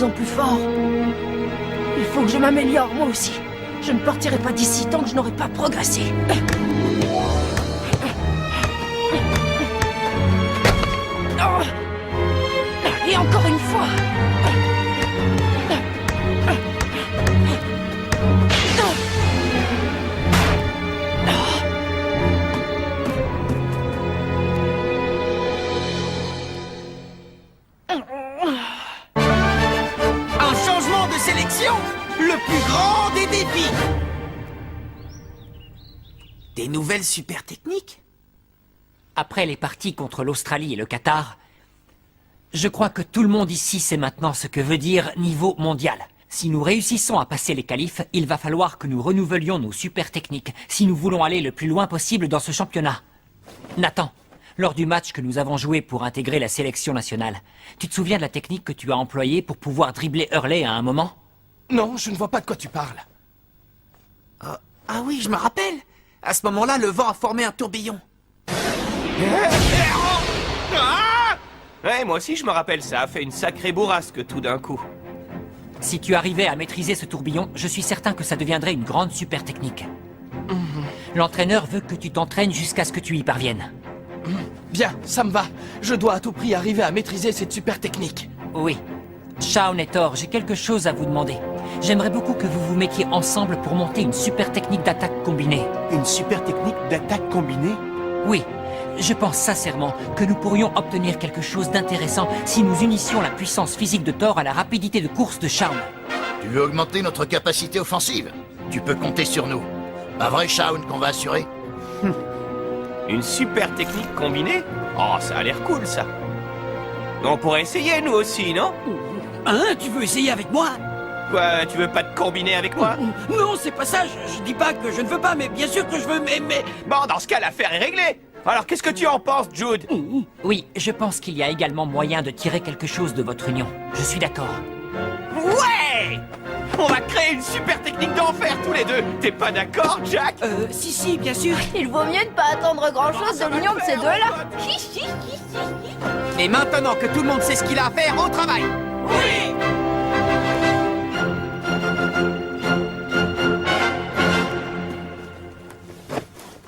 plus en plus fort. Il faut que je m'améliore, moi aussi. Je ne partirai pas d'ici tant que je n'aurai pas progressé. Et encore une fois. Un changement de sélection, le plus grand des défis. Des nouvelles super techniques? Après les parties contre l'Australie et le Qatar, je crois que tout le monde ici sait maintenant ce que veut dire niveau mondial. Si nous réussissons à passer les qualifs, il va falloir que nous renouvelions nos super techniques si nous voulons aller le plus loin possible dans ce championnat. Nathan, lors du match que nous avons joué pour intégrer la sélection nationale, tu te souviens de la technique que tu as employée pour pouvoir dribbler Hurley à un moment? Non, je ne vois pas de quoi tu parles. Ah oui, je me rappelle. À ce moment-là, le vent a formé un tourbillon. Ouais, moi aussi je me rappelle, ça a fait une sacrée bourrasque tout d'un coup. Si tu arrivais à maîtriser ce tourbillon, je suis certain que ça deviendrait une grande super technique. L'entraîneur veut que tu t'entraînes jusqu'à ce que tu y parviennes. Bien, ça me va. Je dois à tout prix arriver à maîtriser cette super technique. Oui. Shaun et Thor, j'ai quelque chose à vous demander. J'aimerais beaucoup que vous vous mettiez ensemble pour monter une super technique d'attaque combinée. Une super technique d'attaque combinée? Oui, je pense sincèrement que nous pourrions obtenir quelque chose d'intéressant si nous unissions la puissance physique de Thor à la rapidité de course de Shaun. Tu veux augmenter notre capacité offensive? Tu peux compter sur nous. Pas vrai, Shaun, qu'on va assurer? Une super technique combinée? Oh, ça a l'air cool ça. On pourrait essayer nous aussi, non? Hein? Tu veux essayer avec moi? Quoi, tu veux pas te combiner avec moi? Non, c'est pas ça. Je dis pas que je ne veux pas, mais bien sûr que je veux, mais... Bon, dans ce cas, l'affaire est réglée. Alors, qu'est-ce que tu en penses, Jude? Oui, je pense qu'il y a également moyen de tirer quelque chose de votre union. Je suis d'accord. Ouais! On va créer une super technique d'enfer tous les deux. T'es pas d'accord, Jack? Si, bien sûr. Il vaut mieux ne pas attendre grand-chose de l'union de ces deux-là. Et maintenant que tout le monde sait ce qu'il a à faire, au travail. Oui!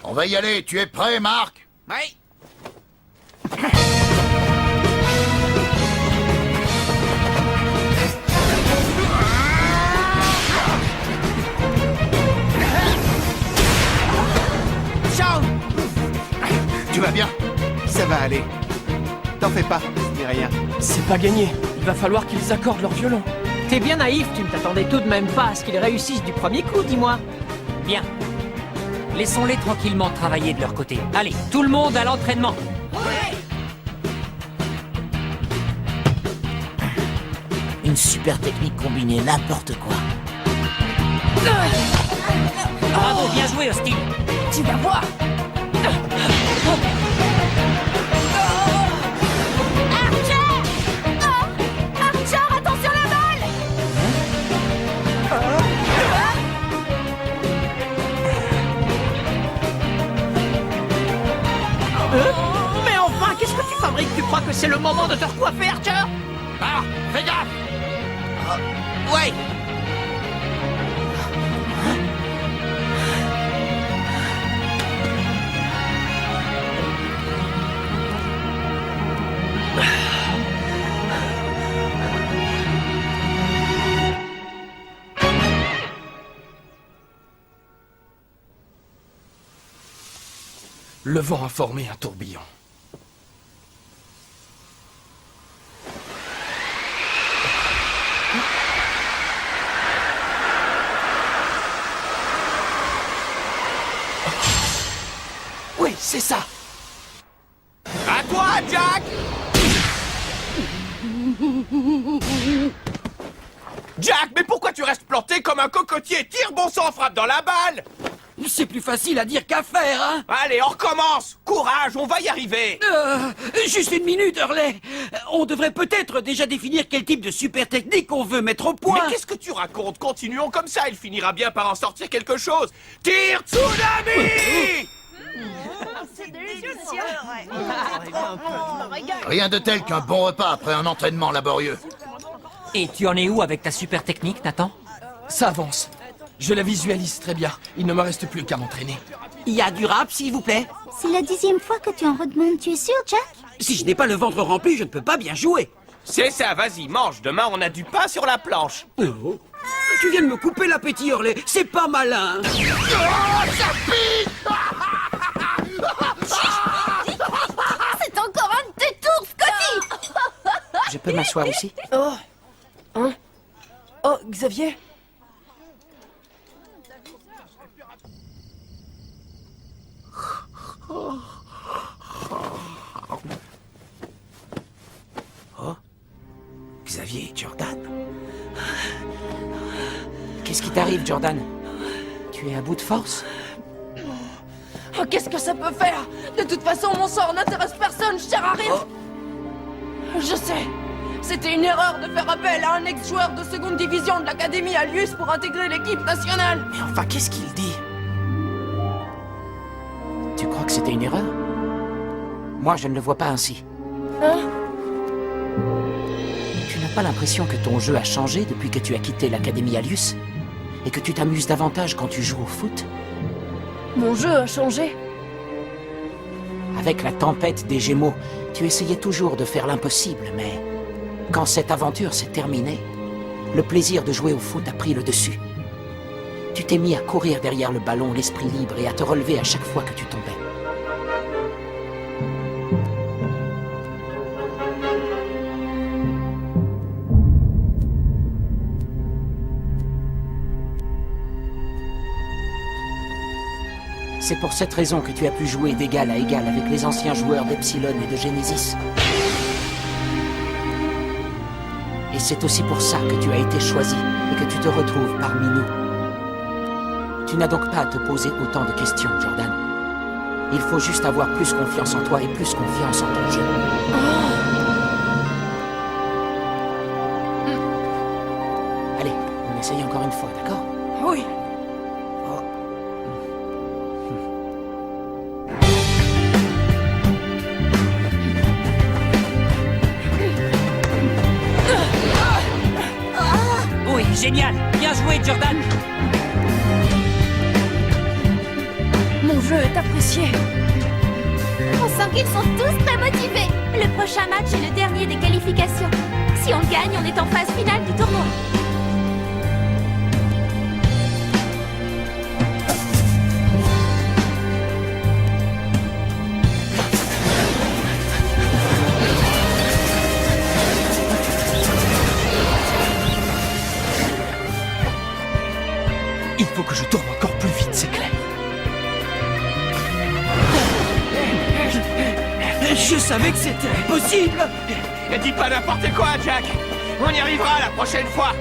On va y aller. Tu es prêt, Marc? Oui. Shaun! Tu vas bien? Ça va aller. T'en fais pas, ce n'est rien. C'est pas gagné. Il va falloir qu'ils accordent leur violon. T'es bien naïf, tu ne t'attendais tout de même pas à ce qu'ils réussissent du premier coup, dis-moi. Bien. Laissons-les tranquillement travailler de leur côté. Allez, tout le monde à l'entraînement. Une super technique combinée, n'importe quoi. Bravo, bien joué, Austin. Tu vas voir. Archer, attention la balle! Mais enfin, qu'est-ce que tu fabriques? Tu crois que c'est le moment de te recoiffer, Archer? Ah, fais gaffe! Ouais! Le vent a formé un tourbillon. Oui, c'est ça. À toi, Jack! Jack, mais pourquoi tu restes planté comme un cocotier? Tire, bon sang, frappe dans la balle! C'est plus facile à dire qu'à faire, hein? Allez, on recommence! Courage, on va y arriver! Juste une minute, Hurley. On devrait peut-être déjà définir quel type de super technique on veut mettre au point. Mais qu'est-ce que tu racontes? Continuons comme ça, il finira bien par en sortir quelque chose! Tire, tsunami! C'est délicieux! Rien de tel qu'un bon repas après un entraînement laborieux. Et tu en es où avec ta super technique, Nathan? Ça avance. Je la visualise très bien. Il ne me reste plus qu'à m'entraîner. Il y a du rap, s'il vous plaît. C'est la 10e fois que tu en redemandes, tu es sûr, Jack? Si je n'ai pas le ventre rempli, je ne peux pas bien jouer. C'est ça, vas-y, mange. Demain, on a du pain sur la planche. Oh. Tu viens de me couper l'appétit, Hurley. C'est pas malin. C'est encore un de tes tours, Scotty. Je peux m'asseoir ici? Oh. Hein? Oh, Xavier? Xavier et Jordan. Qu'est-ce qui t'arrive, Jordan? Tu es à bout de force? Oh, qu'est-ce que ça peut faire? De toute façon, mon sort n'intéresse personne, je sers à rien. Je sais. C'était une erreur de faire appel à un ex-joueur de seconde division de l'Académie Alius pour intégrer l'équipe nationale. Mais enfin, qu'est-ce qu'il dit? Tu crois que c'était une erreur? Moi, je ne le vois pas ainsi. Hein? Tu n'as pas l'impression que ton jeu a changé depuis que tu as quitté l'Académie Alius? Et que tu t'amuses davantage quand tu joues au foot? Mon jeu a changé. Avec la tempête des Gémeaux, tu essayais toujours de faire l'impossible, mais quand cette aventure s'est terminée, le plaisir de jouer au foot a pris le dessus. Tu t'es mis à courir derrière le ballon, l'esprit libre, et à te relever à chaque fois que tu tombais. C'est pour cette raison que tu as pu jouer d'égal à égal avec les anciens joueurs d'Epsilon et de Genesis. Et c'est aussi pour ça que tu as été choisi et que tu te retrouves parmi nous. Tu n'as donc pas à te poser autant de questions, Jordan. Il faut juste avoir plus confiance en toi et plus confiance en ton jeu. Allez, on essaye encore une fois, d'accord? Oui. Oui, génial. Bien joué, Jordan. Mon jeu est apprécié. On sent qu'ils sont tous très motivés. Le prochain match est le dernier des qualifications. Si on gagne, on est en phase finale du tournoi. Il faut que je tourne encore plus vite, c'est clair. Je savais que c'était impossible. Ne dis pas n'importe quoi, Jack. On y arrivera la prochaine fois.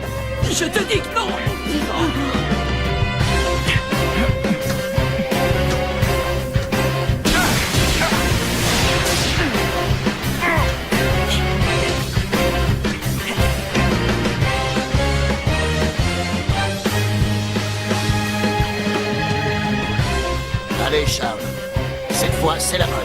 Je te dis que non. Allez, Charles. Cette fois, c'est la bonne.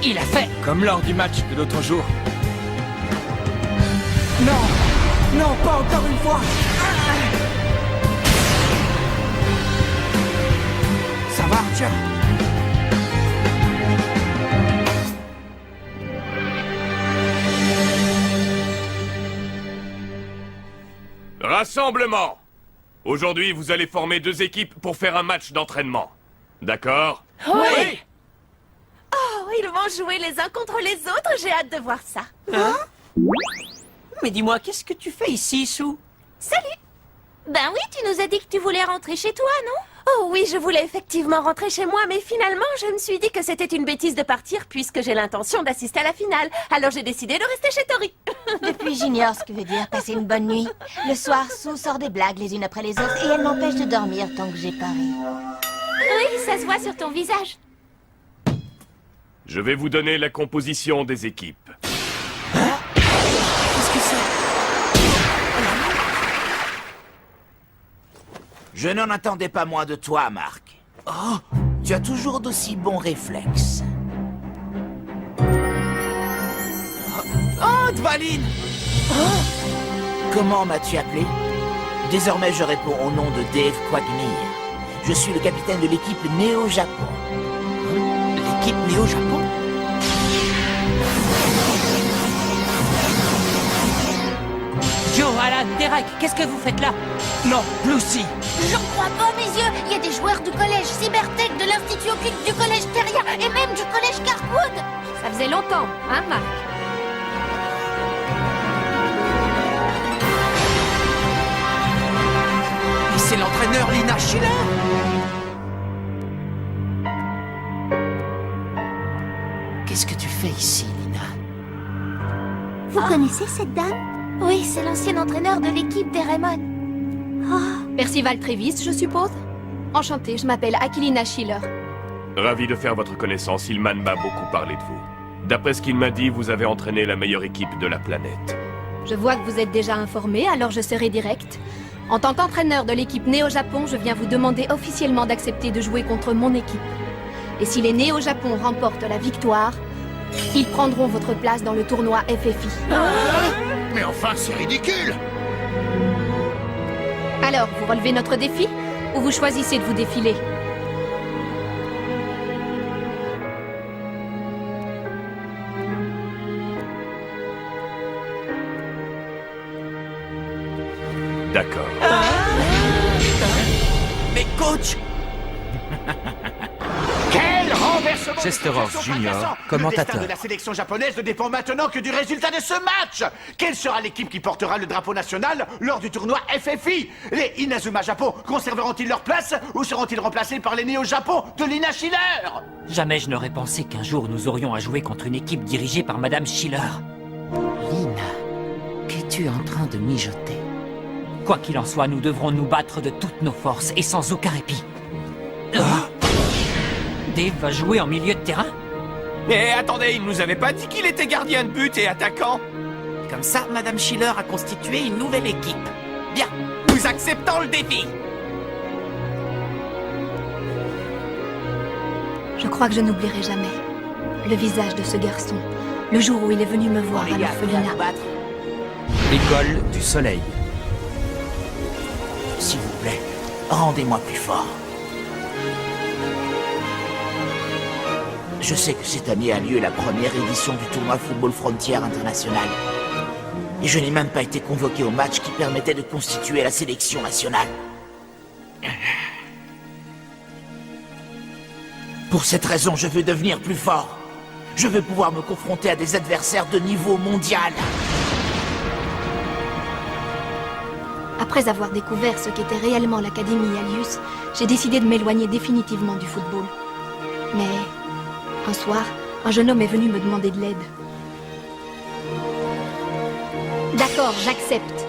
Il a fait. Comme lors du match de l'autre jour. Non, non, pas encore une fois. Ça va, Arthur? Rassemblement. Aujourd'hui, vous allez former 2 équipes pour faire un match d'entraînement. D'accord? Oui. Oh, ils vont jouer les uns contre les autres, j'ai hâte de voir ça. Mais dis-moi, qu'est-ce que tu fais ici, Sue? Salut! Ben oui, tu nous as dit que tu voulais rentrer chez toi, non? Oh oui, je voulais effectivement rentrer chez moi, mais finalement, je me suis dit que c'était une bêtise de partir puisque j'ai l'intention d'assister à la finale. Alors j'ai décidé de rester chez Tori. Depuis, j'ignore ce que veut dire passer une bonne nuit. Le soir, Sue sort des blagues les unes après les autres et elle m'empêche de dormir tant que j'ai pas ri. Oui, ça se voit sur ton visage. Je vais vous donner la composition des équipes. Qu'est-ce que c'est? Je n'en attendais pas moins de toi, Marc. Oh, tu as toujours d'aussi bons réflexes. Oh, Dvalin! Comment m'as-tu appelé? Désormais, je réponds au nom de Dave Quagmire. Je suis le capitaine de l'équipe Néo-Japon. L'équipe Néo-Japon? Joe, Alan, Derek, qu'est-ce que vous faites là? Non, Lucy! J'en crois pas mes yeux. Il y a des joueurs du collège Cybertech, de l'Institut Occulte, du collège Teria et même du collège Carwood. Ça faisait longtemps, hein, Marc? Et c'est l'entraîneur Lina Schiller! Qu'est-ce que tu fais ici, Lina? Vous connaissez cette dame? Oui, c'est l'ancien entraîneur de l'équipe des Raymond. Percival Trévis, je suppose? Enchantée, je m'appelle Aquilina Schiller. Ravi de faire votre connaissance, Hillman m'a beaucoup parlé de vous. D'après ce qu'il m'a dit, vous avez entraîné la meilleure équipe de la planète. Je vois que vous êtes déjà informé, alors je serai direct. En tant qu'entraîneur de l'équipe Néo-Japon, je viens vous demander officiellement d'accepter de jouer contre mon équipe. Et si les Néo-Japon remportent la victoire, ils prendront votre place dans le tournoi FFI. Mais enfin, c'est ridicule! Alors, vous relevez notre défi ou vous choisissez de vous défiler? D'accord. Mais coach! Quel renversement! Chester de Ross situation Jr., fracassant. commentateur. Le destin de la sélection japonaise ne dépend maintenant que du résultat de ce match. Quelle sera l'équipe qui portera le drapeau national lors du tournoi FFI? Les Inazuma Japon conserveront-ils leur place ou seront-ils remplacés par les Néo-Japon de Lina Schiller? Jamais je n'aurais pensé qu'un jour nous aurions à jouer contre une équipe dirigée par Madame Schiller. Lina, qu'es-tu en train de mijoter? Quoi qu'il en soit, nous devrons nous battre de toutes nos forces et sans aucun répit. Dave va jouer en milieu de terrain? Et attendez, il nous avait pas dit qu'il était gardien de but et attaquant? Comme ça, Madame Schiller a constitué une nouvelle équipe. Bien, Nous acceptons le défi. Je crois que je n'oublierai jamais le visage de ce garçon, le jour où il est venu me voir à l'orphelinat. L'école du soleil. S'il vous plaît, rendez-moi plus fort. Je sais que cette année a lieu la première édition du tournoi Football Frontier International. Et je n'ai même pas été convoqué au match qui permettait de constituer la sélection nationale. Pour cette raison, je veux devenir plus fort. Je veux pouvoir me confronter à des adversaires de niveau mondial. Après avoir découvert ce qu'était réellement l'Académie Alius, j'ai décidé de m'éloigner définitivement du football. Mais un soir, un jeune homme est venu me demander de l'aide. D'accord, j'accepte.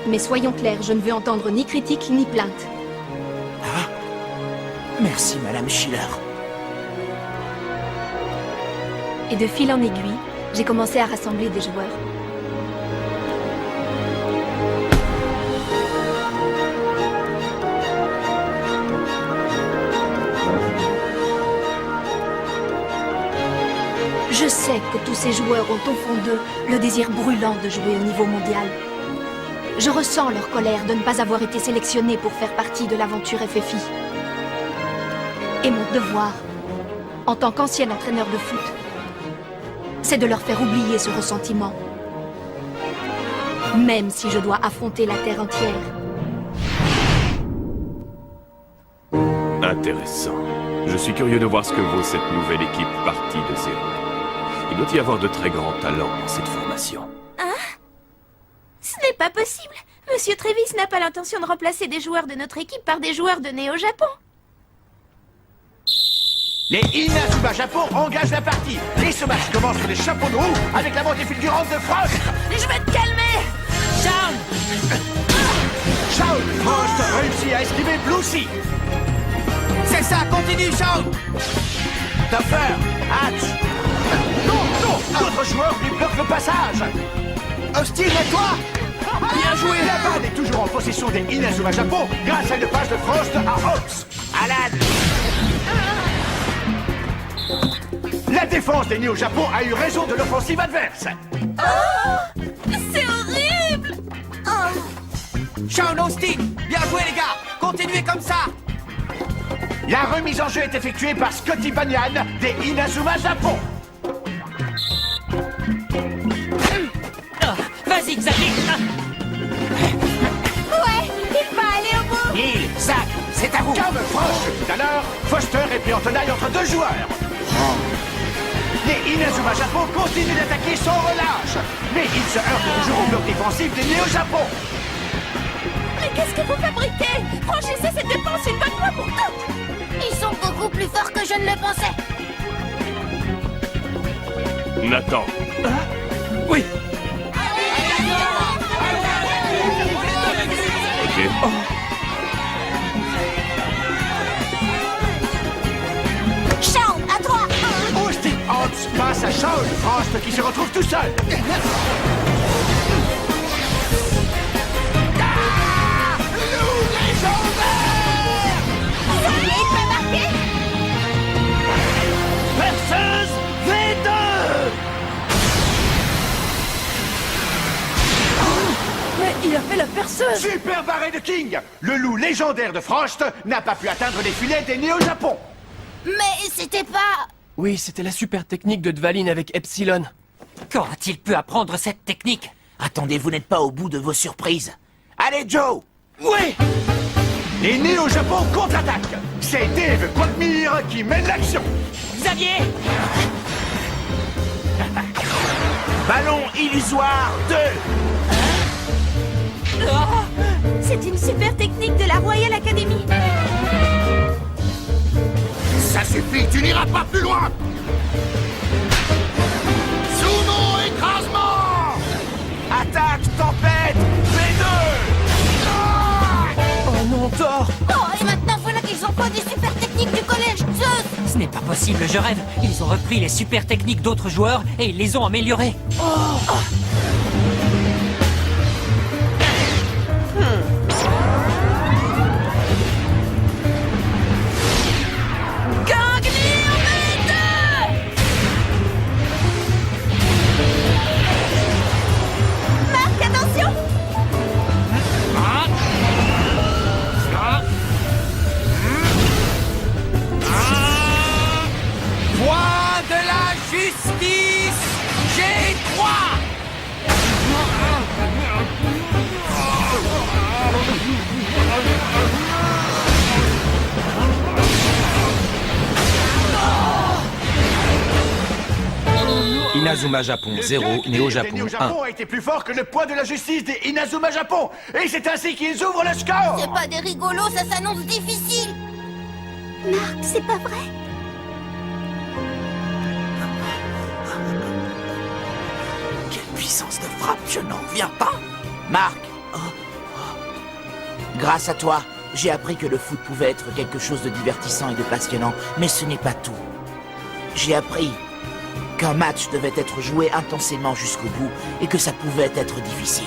Mais soyons clairs, je ne veux entendre ni critique ni plainte. Merci, Madame Schiller. Et de fil en aiguille, j'ai commencé à rassembler des joueurs. Je sais que tous ces joueurs ont au fond d'eux le désir brûlant de jouer au niveau mondial. Je ressens leur colère de ne pas avoir été sélectionnés pour faire partie de l'aventure FFI. Et mon devoir, en tant qu'ancien entraîneur de foot, c'est de leur faire oublier ce ressentiment. Même si je dois affronter la Terre entière. Intéressant. Je suis curieux de voir ce que vaut cette nouvelle équipe partie de zéro. Il doit y avoir de très grands talents dans cette formation. Ce n'est pas possible. Monsieur Trévis n'a pas l'intention de remplacer des joueurs de notre équipe par des joueurs de Néo-Japon. Les Inazuma Japon engagent la partie. Et ce match commence sur les chapeaux de roue avec la montée fulgurante de Frost. Je vais te calmer. Shaun, Frost réussit à esquiver Lucy. C'est ça, continue, Shaun. Topher, Hatch. Non, d'autres joueurs lui bloquent le passage. Austin, et toi? Bien joué! La balle est toujours en possession des Inazuma Japon grâce à une passe de Frost à Hawks. Alan! La défense des Neo Japon a eu raison de l'offensive adverse. C'est horrible! Shaun, Austin, bien joué les gars! Continuez comme ça! La remise en jeu est effectuée par Scotty Banyan des Inazuma Japon. Vas-y, Xavier. Ouais, il va aller au bout! Neil, Zach, c'est à vous! Comme proche tout à l'heure, Foster est pris en tenaille entre deux joueurs. Les Inazuma Japon continuent d'attaquer sans relâche, mais ils se heurtent toujours au bloc défensif des Neo Japon. Mais qu'est-ce que vous fabriquez? Franchissez cette défense une bonne fois pour toutes! Ils sont beaucoup plus forts que je ne le pensais! Nathan, Oui! ok. Shaun, à toi! Austin Hawks passe à Shaun Frost qui se retrouve tout seul. Ça y est, il peut marquer! Perceuse V2. Mais il a fait la perceuse! Super barré de King. Le loup légendaire de Frost n'a pas pu atteindre les filets des Neo Japon. Mais c'était pas... Oui, c'était la super technique de Dvalin avec Epsilon. Quand a-t-il pu apprendre cette technique? Attendez, vous n'êtes pas au bout de vos surprises. Allez, Joe! Oui. Les Neo Japon contre-attaquent. C'est Dave Quagmire qui mène l'action. Xavier! Ballon illusoire 2. C'est une super technique de la Royal Academy. Ça suffit, tu n'iras pas plus loin. Sumo écrasement. Attaque tempête V2. Oh non, Thor! Oh, et maintenant voilà qu'ils ont pas des super techniques du collège Zeus! Ce n'est pas possible, je rêve. Ils ont repris les super techniques d'autres joueurs et ils les ont améliorées. Ganglion V2! Marc, attention! Voix de la justice! G3! Inazuma Japon 0, Néo Japon Néo 1. Japon a été plus fort que le poids de la justice des Inazuma Japon. Et c'est ainsi qu'ils ouvrent le score. C'est pas des rigolos, ça s'annonce difficile! Marc, c'est pas vrai? Quelle puissance de frappe, je n'en reviens pas! Marc! Grâce à toi, j'ai appris que le foot pouvait être quelque chose de divertissant et de passionnant, mais ce n'est pas tout. J'ai appris qu'un match devait être joué intensément jusqu'au bout et que ça pouvait être difficile.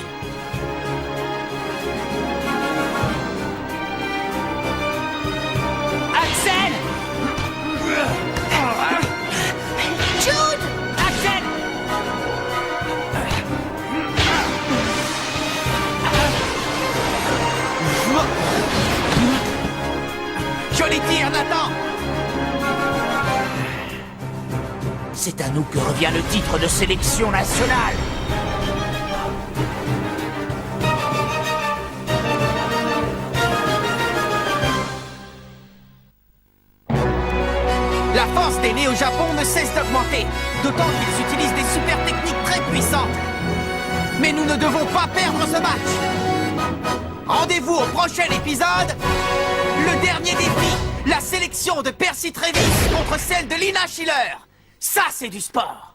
Axel! Jude! Axel! Joli tir, Nathan! C'est à nous que revient le titre de sélection nationale. La force des Néo-Japon ne cesse d'augmenter, d'autant qu'ils utilisent des super techniques très puissantes. Mais nous ne devons pas perdre ce match. Rendez-vous au prochain épisode. Le dernier défi, la sélection de Percy Travis contre celle de Lina Schiller. Ça, c'est du sport.